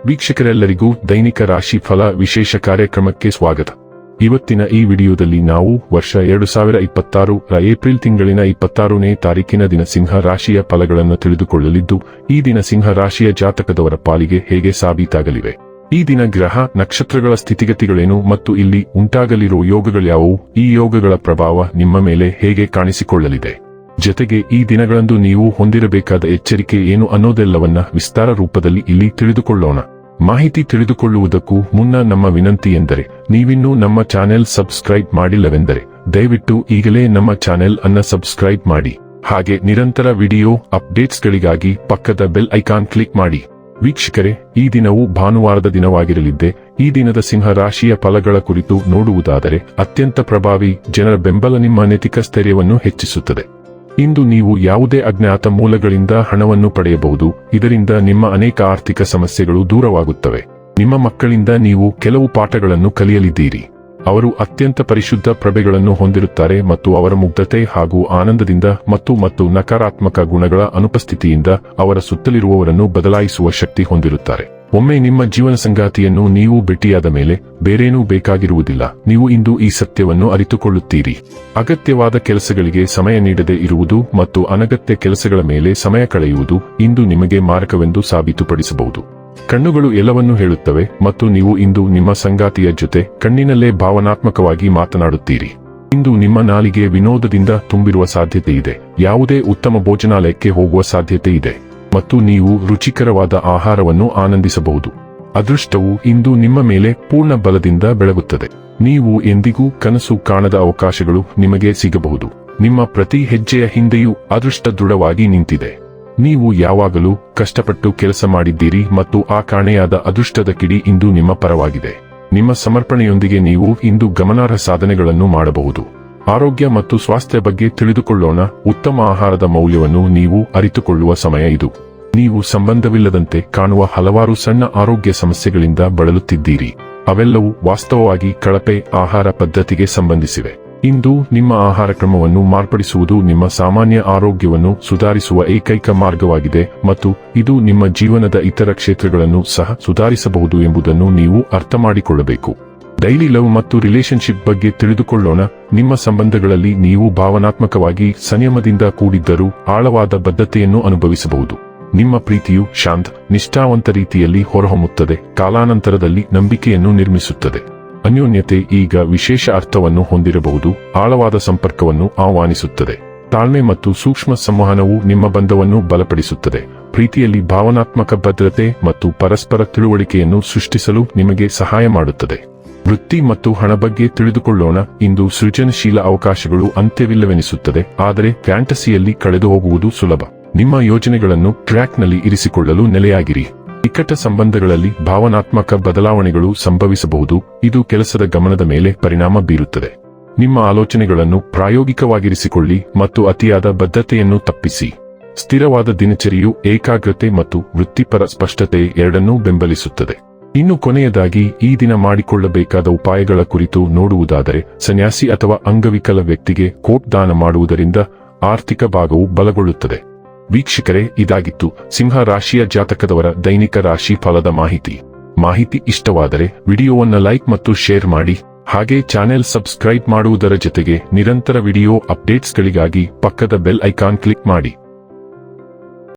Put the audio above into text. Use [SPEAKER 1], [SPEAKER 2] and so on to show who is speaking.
[SPEAKER 1] ವೀಕ್ಷಕರೆಲ್ಲರಿಗೂ ದೈನಿಕ ರಾಶಿ ಫಲ ವಿಶೇಷ ಕಾರ್ಯಕ್ರಮಕ್ಕೆ ಸ್ವಾಗತ. ಇವತ್ತಿನ ಈ ವಿಡಿಯೋದಲ್ಲಿ ನಾವು ವರ್ಷ 2026 ರ ಏಪ್ರಿಲ್ ತಿಂಗಳಿನ 26ನೇ ತಾರೀಕಿನ ದಿನ ಸಿಂಹ ರಾಶಿಯ ಫಲಗಳನ್ನು ತಿಳಿದುಕೊಳ್ಳಲಿದ್ದು, ಈ ದಿನ ಸಿಂಹ ರಾಶಿಯ ಜಾತಕದವರ ಪಾಲಿಗೆ ಹೇಗೆ ಸಾಬೀತಾಗಲಿವೆ, ಈ ದಿನ ಗ್ರಹ ನಕ್ಷತ್ರಗಳ ಸ್ಥಿತಿಗತಿಗಳೇನು ಮತ್ತು ಇಲ್ಲಿ ಉಂಟಾಗಲಿರುವ ಯೋಗಗಳ್ಯಾವುವು, ಈ ಯೋಗಗಳ ಪ್ರಭಾವ ನಿಮ್ಮ ಮೇಲೆ ಹೇಗೆ ಕಾಣಿಸಿಕೊಳ್ಳಲಿದೆ, ಜೊತೆಗೆ ಈ ದಿನಗಳಂದು ನೀವು ಹೊಂದಿರಬೇಕಾದ ಎಚ್ಚರಿಕೆ ಏನು ಅನ್ನೋದೆಲ್ಲವನ್ನ ವಿಸ್ತಾರ ರೂಪದಲ್ಲಿ ಇಲ್ಲಿ ತಿಳಿದುಕೊಳ್ಳೋಣ. ಮಾಹಿತಿ ತಿಳಿದುಕೊಳ್ಳುವುದಕ್ಕೂ ಮುನ್ನ ನಮ್ಮ ವಿನಂತಿ ಎಂದರೆ, ನೀವಿನ್ನೂ ನಮ್ಮ ಚಾನೆಲ್ ಸಬ್ಸ್ಕ್ರೈಬ್ ಮಾಡಿಲ್ಲವೆಂದರೆ ದಯವಿಟ್ಟು ಈಗಲೇ ನಮ್ಮ ಚಾನೆಲ್ ಅನ್ನ ಸಬ್ಸ್ಕ್ರೈಬ್ ಮಾಡಿ. ಹಾಗೆ ನಿರಂತರ ವಿಡಿಯೋ ಅಪ್ಡೇಟ್ಸ್ಗಳಿಗಾಗಿ ಪಕ್ಕದ ಬೆಲ್ ಐಕಾನ್ ಕ್ಲಿಕ್ ಮಾಡಿ. ವೀಕ್ಷಕರೇ, ಈ ದಿನವು ಭಾನುವಾರದ ದಿನವಾಗಿರಲಿದ್ದೆ. ಈ ದಿನದ ಸಿಂಹ ರಾಶಿಯ ಫಲಗಳ ಕುರಿತು ನೋಡುವುದಾದರೆ, ಅತ್ಯಂತ ಪ್ರಭಾವಿ ಜನರ ಬೆಂಬಲ ನಿಮ್ಮ ನೈತಿಕ ಸ್ಥೈರ್ಯವನ್ನು ಹೆಚ್ಚಿಸುತ್ತದೆ. ಇಂದು ನೀವು ಯಾವುದೇ ಅಜ್ಞಾತ ಮೂಲಗಳಿಂದ ಹಣವನ್ನು ಪಡೆಯಬಹುದು. ಇದರಿಂದ ನಿಮ್ಮ ಅನೇಕ ಆರ್ಥಿಕ ಸಮಸ್ಯೆಗಳು ದೂರವಾಗುತ್ತವೆ. ನಿಮ್ಮ ಮಕ್ಕಳಿಂದ ನೀವು ಕೆಲವು ಪಾಠಗಳನ್ನು ಕಲಿಯಲಿದ್ದೀರಿ. ಅವರು ಅತ್ಯಂತ ಪರಿಶುದ್ಧ ಪ್ರಭೆಗಳನ್ನು ಹೊಂದಿರುತ್ತಾರೆ ಮತ್ತು ಅವರ ಮುಗ್ಧತೆ ಹಾಗೂ ಆನಂದದಿಂದ ಮತ್ತು ನಕಾರಾತ್ಮಕ ಗುಣಗಳ ಅನುಪಸ್ಥಿತಿಯಿಂದ ಅವರ ಸುತ್ತಲಿರುವವರನ್ನು ಬದಲಾಯಿಸುವ ಶಕ್ತಿ ಹೊಂದಿರುತ್ತಾರೆ. ಒಮ್ಮೆ ನಿಮ್ಮ ಜೀವನ ಸಂಗಾತಿಯನ್ನು ನೀವು ಭೇಟಿಯಾದ ಮೇಲೆ ಬೇರೇನೂ ಬೇಕಾಗಿರುವುದಿಲ್ಲ. ನೀವು ಇಂದು ಈ ಸತ್ಯವನ್ನು ಅರಿತುಕೊಳ್ಳುತ್ತೀರಿ. ಅಗತ್ಯವಾದ ಕೆಲಸಗಳಿಗೆ ಸಮಯ ನೀಡದೆ ಇರುವುದು ಮತ್ತು ಅನಗತ್ಯ ಕೆಲಸಗಳ ಮೇಲೆ ಸಮಯ ಕಳೆಯುವುದು ಇಂದು ನಿಮಗೆ ಮಾರಕವೆಂದು ಸಾಬೀತುಪಡಿಸಬಹುದು. ಕಣ್ಣುಗಳು ಎಲ್ಲವನ್ನೂ ಹೇಳುತ್ತವೆ ಮತ್ತು ನೀವು ಇಂದು ನಿಮ್ಮ ಸಂಗಾತಿಯ ಜೊತೆ ಕಣ್ಣಿನಲ್ಲೇ ಭಾವನಾತ್ಮಕವಾಗಿ ಮಾತನಾಡುತ್ತೀರಿ. ಇಂದು ನಿಮ್ಮ ನಾಲಿಗೆ ವಿನೋದದಿಂದ ತುಂಬಿರುವ ಸಾಧ್ಯತೆ ಇದೆ. ಯಾವುದೇ ಉತ್ತಮ ಭೋಜನಾಲಯಕ್ಕೆ ಹೋಗುವ ಸಾಧ್ಯತೆ ಇದೆ ಮತ್ತು ನೀವು ರುಚಿಕರವಾದ ಆಹಾರವನ್ನು ಆನಂದಿಸಬಹುದು. ಅದೃಷ್ಟವು ಇಂದು ನಿಮ್ಮ ಮೇಲೆ ಪೂರ್ಣ ಬಲದಿಂದ ಬೆಳಗುತ್ತದೆ. ನೀವು ಎಂದಿಗೂ ಕನಸು ಕಾಣದ ಅವಕಾಶಗಳು ನಿಮಗೆ ಸಿಗಬಹುದು. ನಿಮ್ಮ ಪ್ರತಿ ಹೆಜ್ಜೆಯ ಹಿಂದೆಯೂ ಅದೃಷ್ಟ ದೃಢವಾಗಿ ನಿಂತಿದೆ. ನೀವು ಯಾವಾಗಲೂ ಕಷ್ಟಪಟ್ಟು ಕೆಲಸ ಮಾಡಿದ್ದೀರಿ ಮತ್ತು ಆ ಕಾಣೆಯಾದ ಅದೃಷ್ಟದ ಕಿಡಿ ಇಂದು ನಿಮ್ಮ ಪರವಾಗಿದೆ. ನಿಮ್ಮ ಸಮರ್ಪಣೆಯೊಂದಿಗೆ ನೀವು ಇಂದು ಗಮನಾರ್ಹ ಸಾಧನೆಗಳನ್ನು ಮಾಡಬಹುದು. ಆರೋಗ್ಯ ಮತ್ತು ಸ್ವಾಸ್ಥ್ಯ ಬಗ್ಗೆ ತಿಳಿದುಕೊಳ್ಳೋಣ. ಉತ್ತಮ ಆಹಾರದ ಮೌಲ್ಯವನ್ನು ನೀವು ಅರಿತುಕೊಳ್ಳುವ ಸಮಯ ಇದು. ನೀವು ಸಂಬಂಧವಿಲ್ಲದಂತೆ ಕಾಣುವ ಹಲವಾರು ಸಣ್ಣ ಆರೋಗ್ಯ ಸಮಸ್ಯೆಗಳಿಂದ ಬಳಲುತ್ತಿದ್ದೀರಿ. ಅವೆಲ್ಲವೂ ವಾಸ್ತವವಾಗಿ ಕಳಪೆ ಆಹಾರ ಪದ್ಧತಿಗೆ ಸಂಬಂಧಿಸಿವೆ. ಇಂದು ನಿಮ್ಮ ಆಹಾರ ಕ್ರಮವನ್ನು ಮಾರ್ಪಡಿಸುವುದು ನಿಮ್ಮ ಸಾಮಾನ್ಯ ಆರೋಗ್ಯವನ್ನು ಸುಧಾರಿಸುವ ಏಕೈಕ ಮಾರ್ಗವಾಗಿದೆ ಮತ್ತು ಇದು ನಿಮ್ಮ ಜೀವನದ ಇತರ ಕ್ಷೇತ್ರಗಳನ್ನು ಸಹ ಸುಧಾರಿಸಬಹುದು ಎಂಬುದನ್ನು ನೀವು ಅರ್ಥಮಾಡಿಕೊಳ್ಳಬೇಕು. ಡೈಲಿ ಲವ್ ಮತ್ತು ರಿಲೇಶನ್ಶಿಪ್ ಬಗ್ಗೆ ತಿಳಿದುಕೊಳ್ಳೋಣ. ನಿಮ್ಮ ಸಂಬಂಧಗಳಲ್ಲಿ ನೀವು ಭಾವನಾತ್ಮಕವಾಗಿ ಸಂಯಮದಿಂದ ಕೂಡಿದ್ದರೂ ಆಳವಾದ ಬದ್ಧತೆಯನ್ನು ಅನುಭವಿಸಬಹುದು. ನಿಮ್ಮ ಪ್ರೀತಿಯು ಶಾಂತ, ನಿಷ್ಠಾವಂತ ರೀತಿಯಲ್ಲಿ ಹೊರಹೊಮ್ಮುತ್ತದೆ, ಕಾಲಾನಂತರದಲ್ಲಿ ನಂಬಿಕೆಯನ್ನು ನಿರ್ಮಿಸುತ್ತದೆ. ಅನ್ಯೋನ್ಯತೆ ಈಗ ವಿಶೇಷ ಅರ್ಥವನ್ನು ಹೊಂದಿರಬಹುದು, ಆಳವಾದ ಸಂಪರ್ಕವನ್ನು ಆಹ್ವಾನಿಸುತ್ತದೆ. ತಾಳ್ಮೆ ಮತ್ತು ಸೂಕ್ಷ್ಮ ಸಂವಹನವು ನಿಮ್ಮ ಬಂಧವನ್ನು ಬಲಪಡಿಸುತ್ತದೆ. ಪ್ರೀತಿಯಲ್ಲಿ ಭಾವನಾತ್ಮಕ ಭದ್ರತೆ ಮತ್ತು ಪರಸ್ಪರ ತಿಳುವಳಿಕೆಯನ್ನು ಸೃಷ್ಟಿಸಲು ನಿಮಗೆ ಸಹಾಯ ಮಾಡುತ್ತದೆ. ವೃತ್ತಿ ಮತ್ತು ಹಣ ಬಗ್ಗೆ ತಿಳಿದುಕೊಳ್ಳೋಣ. ಇಂದು ಸೃಜನಶೀಲ ಅವಕಾಶಗಳು ಅಂತ್ಯವಿಲ್ಲವೆನಿಸುತ್ತದೆ, ಆದರೆ ಫ್ಯಾಂಟಸಿಯಲ್ಲಿ ಕಳೆದು ಹೋಗುವುದು ಸುಲಭ. ನಿಮ್ಮ ಯೋಜನೆಗಳನ್ನು ಟ್ರ್ಯಾಕ್ನಲ್ಲಿ ಇರಿಸಿಕೊಳ್ಳಲು ನೆಲೆಯಾಗಿರಿ. ನಿಕಟ ಸಂಬಂಧಗಳಲ್ಲಿ ಭಾವನಾತ್ಮಕ ಬದಲಾವಣೆಗಳು ಸಂಭವಿಸಬಹುದು. ಇದು ಕೆಲಸದ ಗಮನದ ಮೇಲೆ ಪರಿಣಾಮ ಬೀರುತ್ತದೆ. ನಿಮ್ಮ ಆಲೋಚನೆಗಳನ್ನು ಪ್ರಾಯೋಗಿಕವಾಗಿರಿಸಿಕೊಳ್ಳಿ ಮತ್ತು ಅತಿಯಾದ ಬದ್ಧತೆಯನ್ನು ತಪ್ಪಿಸಿ. ಸ್ಥಿರವಾದ ದಿನಚರಿಯು ಏಕಾಗ್ರತೆ ಮತ್ತು ವೃತ್ತಿಪರ ಸ್ಪಷ್ಟತೆ ಎರಡನ್ನೂ ಬೆಂಬಲಿಸುತ್ತದೆ. ಇನ್ನು ಕೊನೆಯದಾಗಿ ಈ ದಿನ ಮಾಡಿಕೊಳ್ಳಬೇಕಾದ ಉಪಾಯಗಳ ಕುರಿತು ನೋಡುವುದಾದರೆ, ಸನ್ಯಾಸಿ ಅಥವಾ ಅಂಗವಿಕಲ ವ್ಯಕ್ತಿಗೆ ಕೋಟ್ ದಾನ ಮಾಡುವುದರಿಂದ ಆರ್ಥಿಕ ಭಾಗವು ಬಲಗೊಳ್ಳುತ್ತದೆ. ವೀಕ್ಷಕರೇ, ಇದಾಗಿತ್ತು ಸಿಂಹ ರಾಶಿಯ ಜಾತಕದವರ ದೈನಿಕ ರಾಶಿ ಫಲದ ಮಾಹಿತಿ ಇಷ್ಟವಾದರೆ ವಿಡಿಯೋವನ್ನು ಲೈಕ್ ಮತ್ತು ಶೇರ್ ಮಾಡಿ. ಹಾಗೆ ಚಾನೆಲ್ ಸಬ್ಸ್ಕ್ರೈಬ್ ಮಾಡುವುದರ ಜೊತೆಗೆ ನಿರಂತರ ವಿಡಿಯೋ ಅಪ್ಡೇಟ್ಸ್ಗಳಿಗಾಗಿ ಪಕ್ಕದ ಬೆಲ್ ಐಕಾನ್ ಕ್ಲಿಕ್ ಮಾಡಿ.